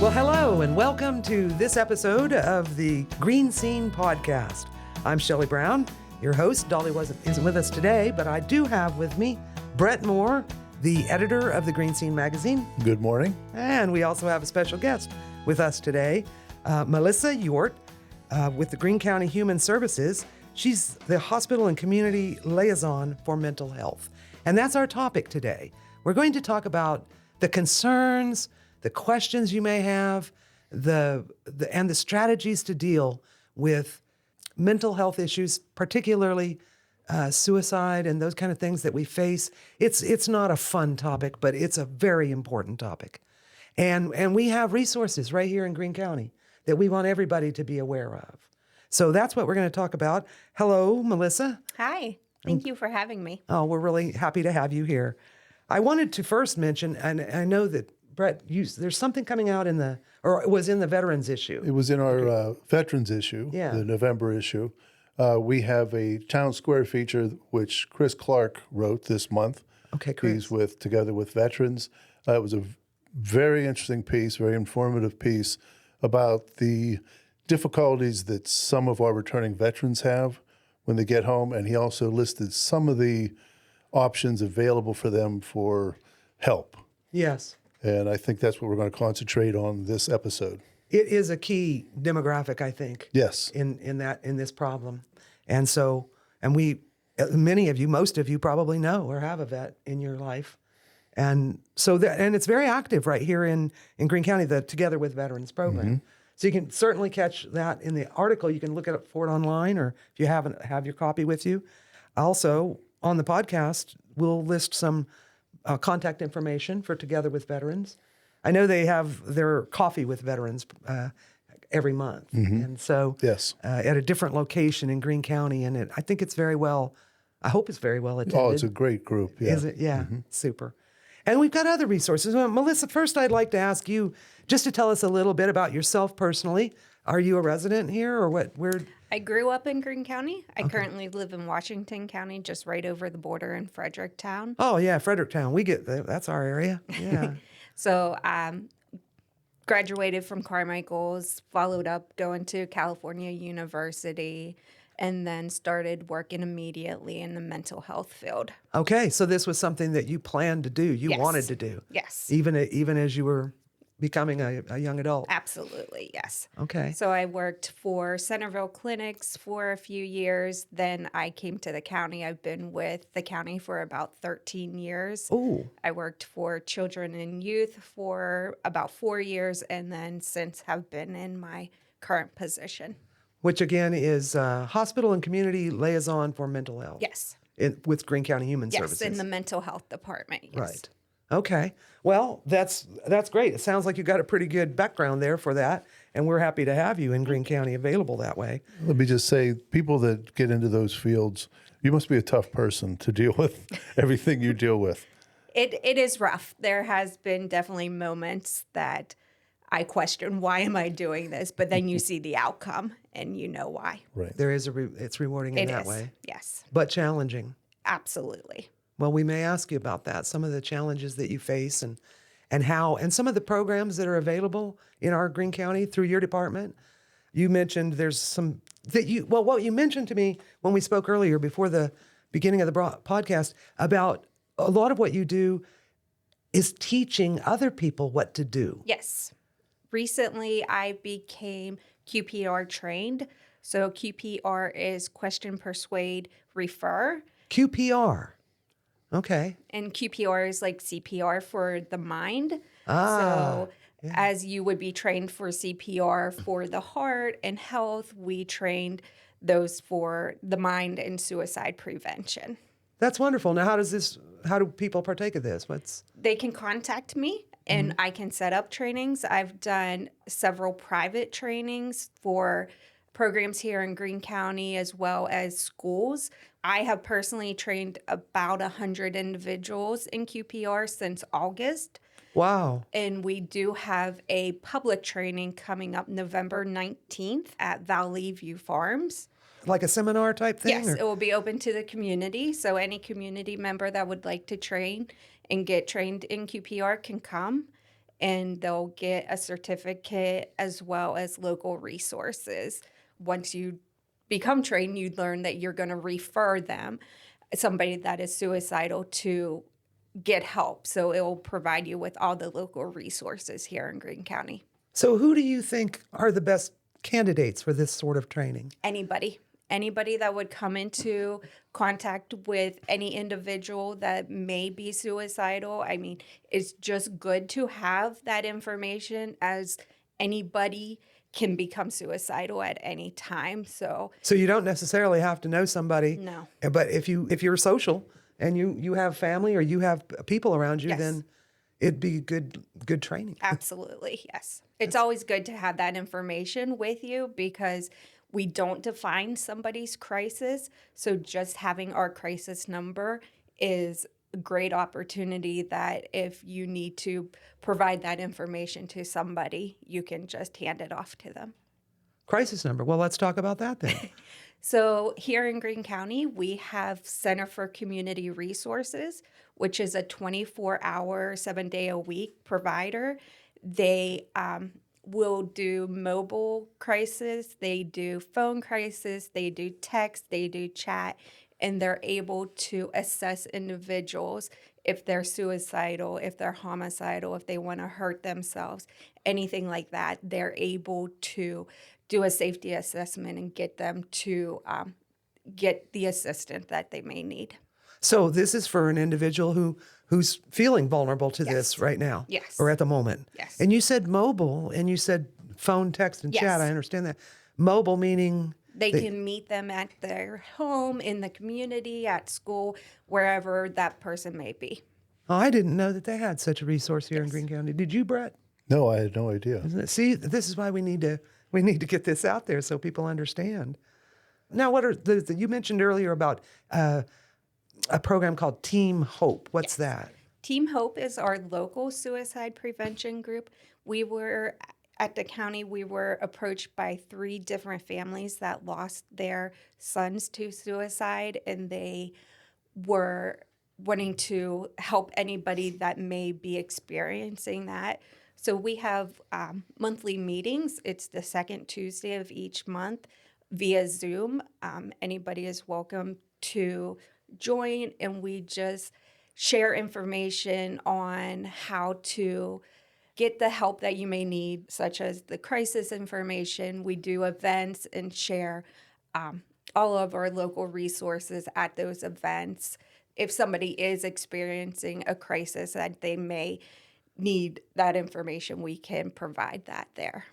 Well, hello, and welcome to this episode of the GreeneScene Podcast. I'm Shelly Brown, your host. Dolly isn't with us today, but I do have with me Bret Moore, the editor of the GreeneScene magazine. Good morning. And we also have a special guest with us today, Melissa Ewart, with the Greene County Human Services. She's the hospital and community liaison for mental health. And that's our topic today. We're going to talk about the concerns, the questions you may have, and the strategies to deal with mental health issues, particularly suicide and those kind of things that we face. It's not a fun topic, but it's a very important topic. And we have resources right here in Greene County that we want everybody to be aware of. So that's what we're going to talk about. Hello, Melissa. Hi. Thank you for having me. Oh, we're really happy to have you here. I wanted to first mention, and I know that Bret, there's something coming out it was in the veterans issue. It was in our veterans issue, the November issue. We have a town square feature which Chris Clark wrote this month. Okay, Chris. He's together with veterans. It was a very interesting piece, very informative piece about the difficulties that some of our returning veterans have when they get home, and he also listed some of the options available for them for help. Yes. And I think that's what we're going to concentrate on this episode. It is a key demographic, I think. Yes. In this problem. And so, many of you, most of you probably know or have a vet in your life. And so and it's very active right here in Greene County, the Together with Veterans program. Mm-hmm. So you can certainly catch that in the article. You can look for it online, or if you haven't have your copy with you. Also, on the podcast, we'll list some contact information for Together with Veterans. I know they have their coffee with veterans every month. Mm-hmm. And so yes. At a different location in Greene County. And I think it's I hope it's very well attended. Oh, it's a great group. Yeah. Is it? Yeah, mm-hmm. Super. And we've got other resources. Well, Melissa, first I'd like to ask you just to tell us a little bit about yourself personally. Are you a resident here or what? I grew up in Greene County. I currently live in Washington County, just right over the border in Fredericktown. Oh, yeah, Fredericktown. That's our area. Yeah. So graduated from Carmichael's, followed up going to California University, and then started working immediately in the mental health field. Okay, so this was something that you planned to do, you wanted to do. Yes. Even as you were becoming a young adult. Absolutely, yes. Okay. So I worked for Centerville Clinics for a few years. Then I came to the county. I've been with the county for about 13 years. Oh. I worked for children and youth for about 4 years, and then since have been in my current position. Which again is hospital and community liaison for mental health. Yes. With Greene County Human Services. Yes, in the mental health department, yes. Right. Okay. Well, that's great. It sounds like you got a pretty good background there for that, and we're happy to have you in Greene County available that way. Let me just say, people that get into those fields, you must be a tough person to deal with everything you deal with. It is rough. There has been definitely moments that I question, why am I doing this? But then you see the outcome and you know why. Right. There is it's rewarding in that way. Yes. But challenging. Absolutely. Well, we may ask you about that, some of the challenges that you face and some of the programs that are available in our Greene County through your department. You mentioned there's some what you mentioned to me when we spoke earlier before the beginning of the podcast about a lot of what you do is teaching other people what to do. Yes. Recently, I became QPR trained. So QPR is question, persuade, refer. QPR. Okay. And QPR is like CPR for the mind. Yeah. As you would be trained for CPR for the heart and health, we trained those for the mind and suicide prevention. That's wonderful. Now, how do people partake of this? They can contact me and I can set up trainings. I've done several private trainings for programs here in Greene County as well as schools. I have personally trained about 100 individuals in QPR since August. Wow. And we do have a public training coming up November 19th at Valley View Farms. Like a seminar type thing? Yes, it will be open to the community. So any community member that would like to train and get trained in QPR can come. and they'll get a certificate as well as local resources. Once you become trained, you learn that you're going to refer them, somebody that is suicidal, to get help. So it will provide you with all the local resources here in Greene County. So who do you think are the best candidates for this sort of training? Anybody that would come into contact with any individual that may be suicidal. I mean, it's just good to have that information, as anybody can become suicidal at any time. So you don't necessarily have to know somebody. No. But if you're social and you have family or you have people around you, Yes. then it'd be good training. Absolutely, yes. It's always good to have that information with you, because we don't define somebody's crisis. So just having our crisis number is a great opportunity that if you need to provide that information to somebody, you can just hand it off to them. Crisis number. Well, let's talk about that then. So here in Greene County, we have Center for Community Resources, which is a 24-hour, 7-day-a-week provider. They will do mobile crisis, they do phone crisis, they do text, they do chat, and they're able to assess individuals if they're suicidal, if they're homicidal, if they want to hurt themselves, anything like that. They're able to do a safety assessment and get them to get the assistance that they may need. So this is for an individual who's feeling vulnerable to Yes. this right now. Yes. Or at the moment. Yes. And you said mobile and you said phone, text, and Yes. chat. I understand that. Mobile meaning They can meet them at their home, in the community, at school, wherever that person may be. oh, I didn't know that they had such a resource here in Greene County. Did you, Bret? No, I had no idea. Isn't it? See, this is why we need to get this out there so people understand. Now, what are you mentioned earlier about a program called Team Hope? What's that? Team Hope is our local suicide prevention group. We were at the county, we were approached by 3 different families that lost their sons to suicide, and they were wanting to help anybody that may be experiencing that. So we have monthly meetings. It's the second Tuesday of each month via Zoom. Anybody is welcome to join, and we just share information on how to get the help that you may need, such as the crisis information. We do events and share all of our local resources at those events. If somebody is experiencing a crisis that they may need that information, we can provide that there.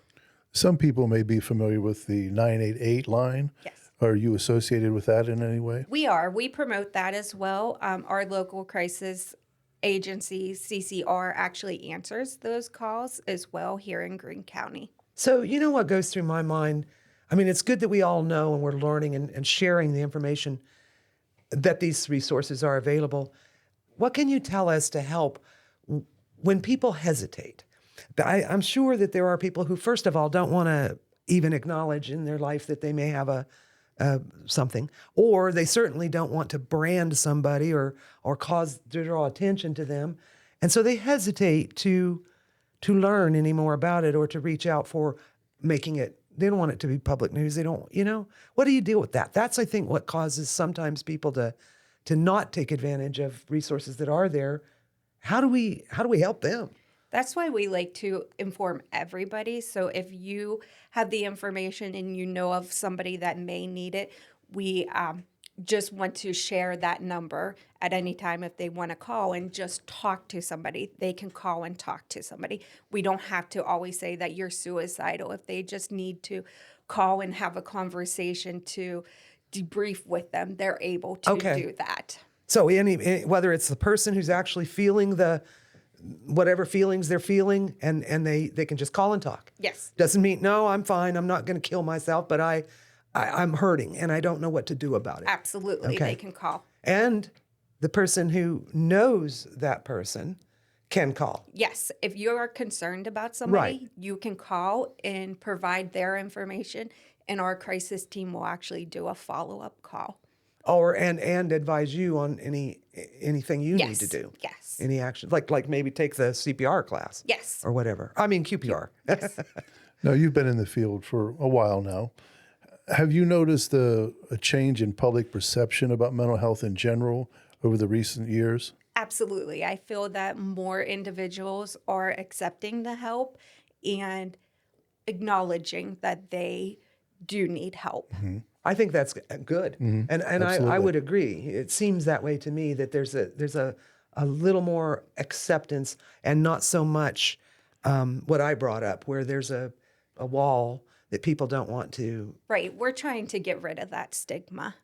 Some people may be familiar with the 988 line. Yes. Are you associated with that in any way? We are. We promote that as well. Our local crisis agency, CCR, actually answers those calls as well here in Greene County. So you know what goes through my mind? I mean, it's good that we all know and we're learning and sharing the information that these resources are available. What can you tell us to help when people hesitate? I'm sure that there are people who, first of all, don't want to even acknowledge in their life that they may have something, or they certainly don't want to brand somebody or to draw attention to them, and so they hesitate to learn any more about it or to reach out for making it. They don't want it to be public news. They don't. What do you deal with that? That's, I think, what causes sometimes people to not take advantage of resources that are there. How do we help them? That's why we like to inform everybody. So if you have the information and you know of somebody that may need it, we just want to share that number at any time. If they want to call and just talk to somebody, they can call and talk to somebody. We don't have to always say that you're suicidal. If they just need to call and have a conversation to debrief with them, they're able to do that. So whether it's the person who's actually feeling whatever feelings they're feeling, and they can just call and talk. Yes. Doesn't mean, no, I'm fine, I'm not going to kill myself, but I'm hurting and I don't know what to do about it. Absolutely. Okay. They can call. And the person who knows that person can call. Yes. If you're concerned about somebody, Right. you can call and provide their information, and our crisis team will actually do a follow-up call. And advise you on anything you need to do. Yes. Any action? Like maybe take the CPR class. Yes. Or whatever. I mean, QPR. Yes. Now, you've been in the field for a while now. Have you noticed a change in public perception about mental health in general over the recent years? Absolutely. I feel that more individuals are accepting the help and acknowledging that they do need help. I think that's good. And I Absolutely. would agree. It seems that way to me, that there's a little more acceptance and not so much what I brought up, where there's a wall that people don't want to. Right. We're trying to get rid of that stigma.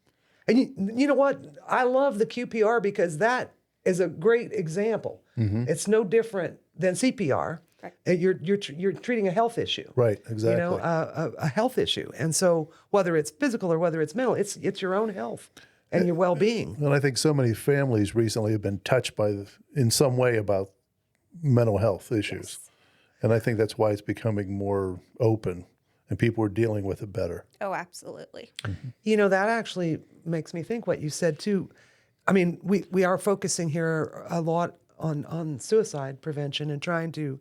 And you know what? I love the QPR because that is a great example. It's no different than CPR. Right. You're treating a health issue. Right, exactly. You know, a health issue. And so whether it's physical or whether it's mental, it's your own health and your well-being. And I think so many families recently have been touched in some way about mental health issues. Yes. And I think that's why it's becoming more open and people are dealing with it better. Oh, absolutely. You know, that actually makes me think what you said too. I mean, we are focusing here a lot on suicide prevention and trying to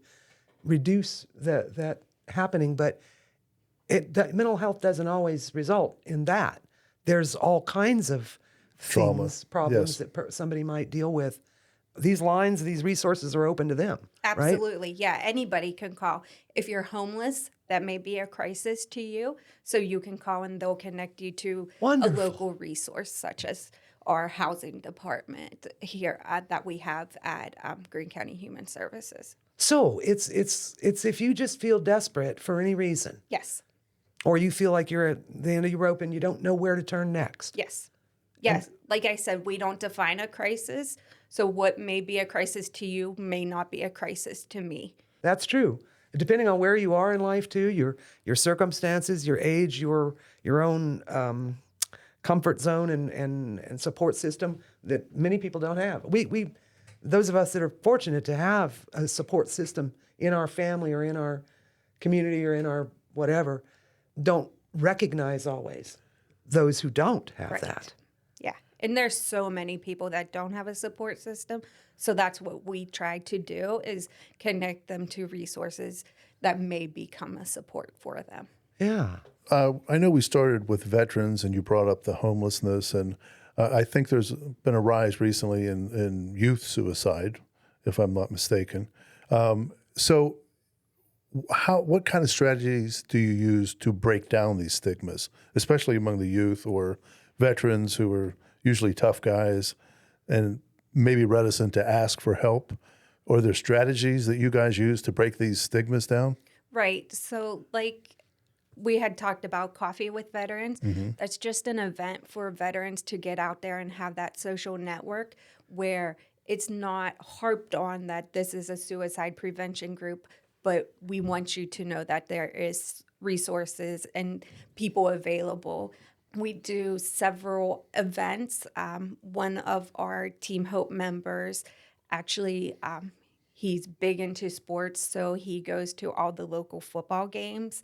reduce that happening, but that mental health doesn't always result in that. There's all kinds of Trauma. things, problems Yes. that somebody might deal with. These lines, these resources are open to them. Right? Absolutely. Yeah. Anybody can call. If you're homeless, that may be a crisis to you. So you can call and they'll connect you to Wonderful. a local resource, such as our housing department here that we have at Greene County Human Services. So it's if you just feel desperate for any reason, Yes. or you feel like you're at the end of your rope and you don't know where to turn next. Yes. Yes. Like I said, we don't define a crisis. So what may be a crisis to you may not be a crisis to me. That's true. Depending on where you are in life too, your circumstances, your age, your own comfort zone and support system that many people don't have. We those of us that are fortunate to have a support system in our family or in our community or in our whatever, don't recognize always those who don't have Right. that. Yeah. And there's so many people that don't have a support system. So that's what we try to do, is connect them to resources that may become a support for them. Yeah. I know we started with veterans and you brought up the homelessness, and I think there's been a rise recently in youth suicide, if I'm not mistaken. So what kind of strategies do you use to break down these stigmas, especially among the youth or veterans who are usually tough guys and maybe reticent to ask for help? Or are there strategies that you guys use to break these stigmas down? Right. So, like we had talked about Coffee with Veterans, that's just an event for veterans to get out there and have that social network where it's not harped on that this is a suicide prevention group, but we want you to know that there is resources and people available. We do several events. One of our Team Hope members actually, he's big into sports, so he goes to all the local football games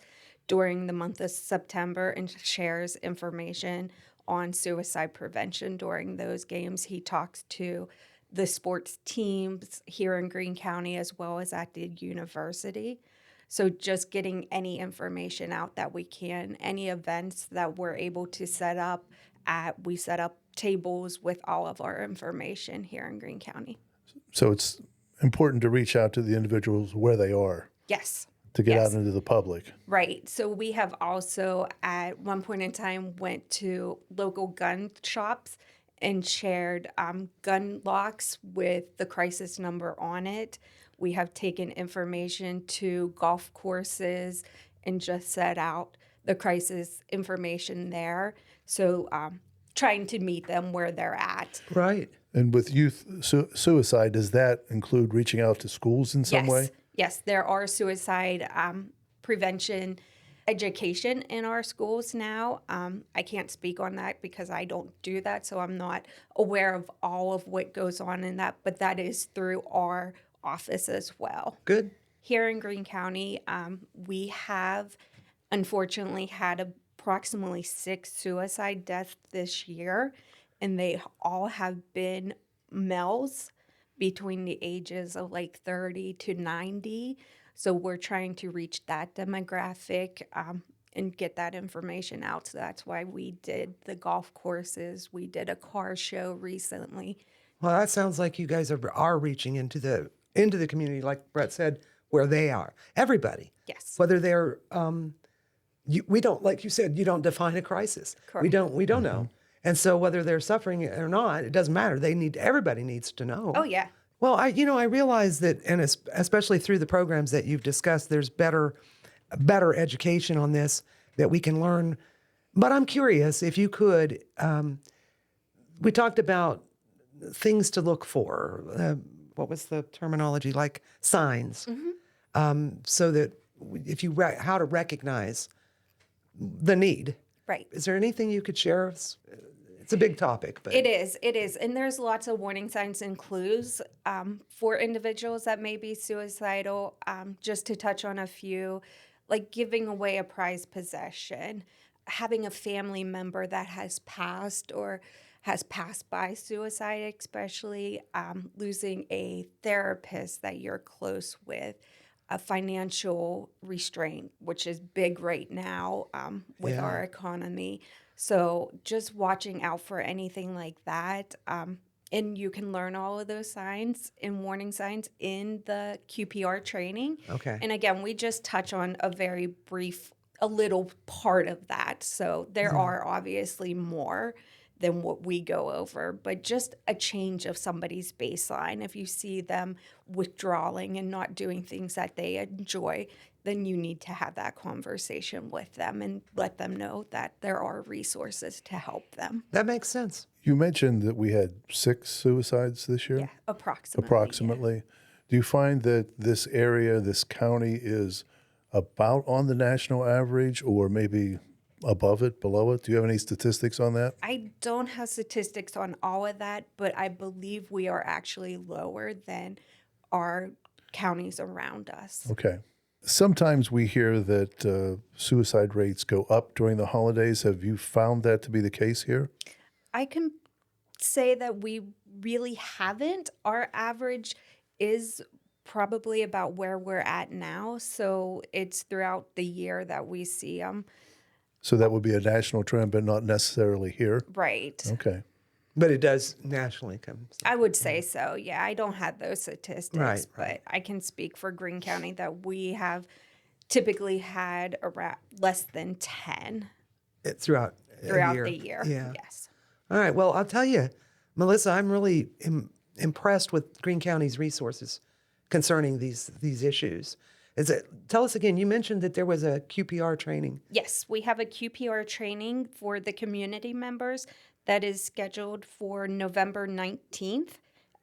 during the month of September and shares information on suicide prevention during those games. He talks to the sports teams here in Greene County as well as at the university. So just getting any information out that we can, any events that we're able to set up we set up tables with all of our information here in Greene County. So it's important to reach out to the individuals where they are Yes. to get Yes. out into the public. Right. So we have also at one point in time went to local gun shops and shared gun locks with the crisis number on it. We have taken information to golf courses and just set out the crisis information there. So trying to meet them where they're at. Right. And with youth suicide, does that include reaching out to schools in some way? Yes, there are suicide prevention education in our schools now. I can't speak on that because I don't do that, so I'm not aware of all of what goes on in that, but that is through our office as well. Good. Here in Greene County, we have unfortunately had approximately 6 suicide deaths this year, and they all have been males between the ages of like 30 to 90. So we're trying to reach that demographic and get that information out. So that's why we did the golf courses. We did a car show recently. Well, that sounds like you guys are reaching into the community, like Bret said, where they are. Everybody. Yes. Whether they're, we don't, like you said, you don't define a crisis. Correct. We don't know. And so whether they're suffering or not, it doesn't matter. Everybody needs to know. Oh, yeah. Well, I realize that, and especially through the programs that you've discussed, there's better education on this that we can learn. But I'm curious if you could, we talked about things to look for. What was the terminology? Like signs. So that if you, how to recognize the need. Right. Is there anything you could share? It's a big topic, but It is. And there's lots of warning signs and clues for individuals that may be suicidal. Just to touch on a few, like giving away a prized possession, having a family member that has passed or has passed by suicide, especially losing a therapist that you're close with, a financial restraint, which is big right now with our economy. So just watching out for anything like that. And you can learn all of those signs and warning signs in the QPR training. Okay. And again, we just touch on a little part of that. So there are obviously more than what we go over, but just a change of somebody's baseline. If you see them withdrawing and not doing things that they enjoy, then you need to have that conversation with them and let them know that there are resources to help them. that makes sense. You mentioned that we had 6 suicides this year? Yeah, approximately. Approximately. Do you find that this area, this county, is about on the national average or maybe above it, below it? Do you have any statistics on that? I don't have statistics on all of that, but I believe we are actually lower than our counties around us. Okay. Sometimes we hear that suicide rates go up during the holidays. Have you found that to be the case here? I can say that we really haven't. Our average is probably about where we're at now. So it's throughout the year that we see them. So that would be a national trend, but not necessarily here? Right. Okay. But it does nationally come. I would say so. Yeah, I don't have those statistics, Right. but I can speak for Greene County that we have typically had around less than 10 Throughout the year. Yeah. Yes. All right. Well, I'll tell you, Melissa, I'm really impressed with Greene County's resources concerning these issues. Tell us again, you mentioned that there was a QPR training. Yes, we have a QPR training for the community members that is scheduled for November 19th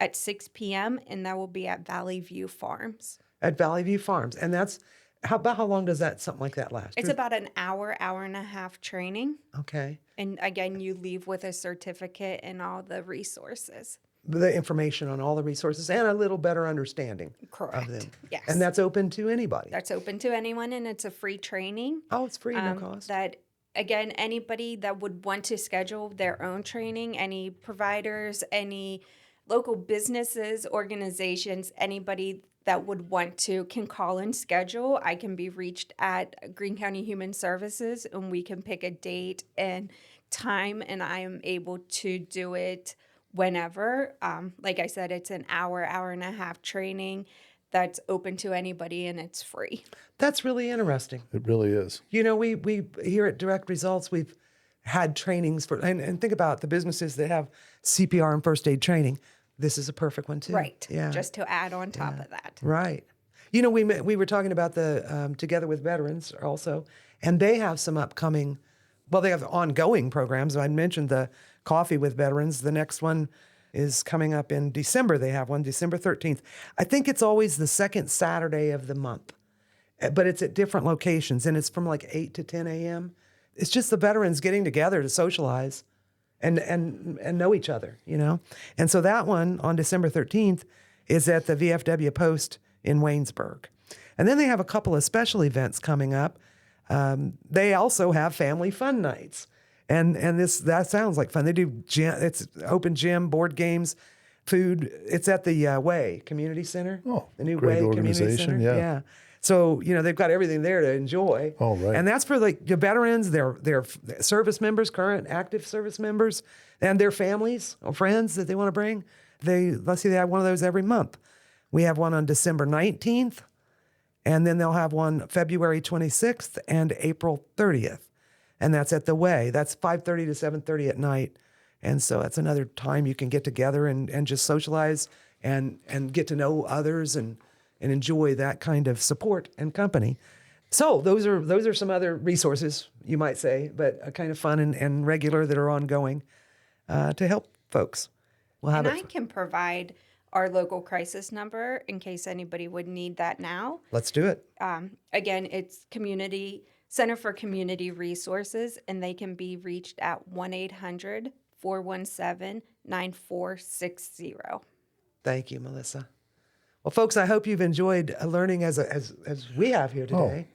at 6 p.m., and that will be at Valley View Farms. At Valley View Farms. And that's, how long does something like that last? It's about an hour and a half training. Okay. And again, you leave with a certificate and all the resources. The information on all the resources and a little better understanding Correct. of them. Yes. And that's open to anybody. That's open to anyone, and it's a free training. Oh, it's free, no cost. That, again, anybody that would want to schedule their own training, any providers, any local businesses, organizations, anybody that would want to can call and schedule. I can be reached at Greene County Human Services, and we can pick a date and time, and I am able to do it whenever. Like I said, it's an hour and a half training that's open to anybody, and it's free. That's really interesting. It really is. You know, we here at Direct Results, we've had trainings for, and think about the businesses that have CPR and first aid training. This is a perfect one too. Right. Yeah. Just to add on top of that. Right. You know, we were talking about the Together with Veterans also, and they have some upcoming, well, they have ongoing programs. I mentioned the Coffee with Veterans. The next one is coming up in December. They have one December 13th. I think it's always the second Saturday of the month, but it's at different locations, and it's from like 8 to 10 a.m. It's just the veterans getting together to socialize and know each other, you know? And so that one on December 13th is at the VFW Post in Waynesburg. And then they have a couple of special events coming up. They also have family fun nights. And that sounds like fun. They do it's open gym, board games. food. It's at the Way Community Center. Oh, the new great Way Community organization, Center. yeah. So, they've got everything there to enjoy. Oh, right. And that's for like the veterans, their service members, current active service members, and their families or friends that they want to bring. Let's see, they have one of those every month. We have one on December 19th, and then they'll have one February 26th and April 30th. And that's at the Way. That's 5:30 to 7:30 at night. And so that's another time you can get together and just socialize and get to know others and enjoy that kind of support and company. So those are some other resources, you might say, but kind of fun and regular that are ongoing to help folks. We'll have I can provide our local crisis number in case anybody would need that now. Let's do it. Again, it's Center for Community Resources, and they can be reached at 1-800-417-9460. Thank you, Melissa. Well, folks, I hope you've enjoyed learning as we have here today.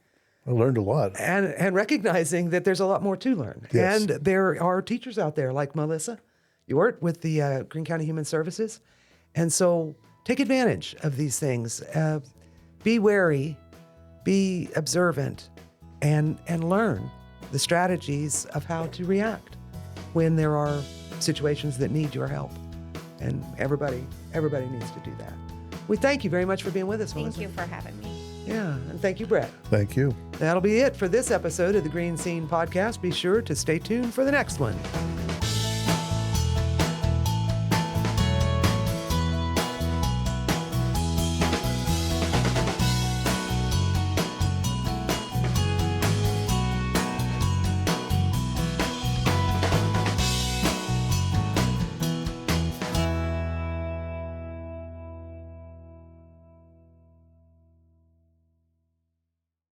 I learned a lot. And recognizing that there's a lot more to learn. Yes. And there are teachers out there like Melissa Ewart with the Greene County Human Services. And so take advantage of these things. Be wary, be observant, and learn the strategies of how to react when there are situations that need your help. And everybody needs to do that. We thank you very much for being with us, Melissa. Thank you for having me. Yeah, and thank you, Bret. Thank you. That'll be it for this episode of the GreeneScene Podcast. Be sure to stay tuned for the next one.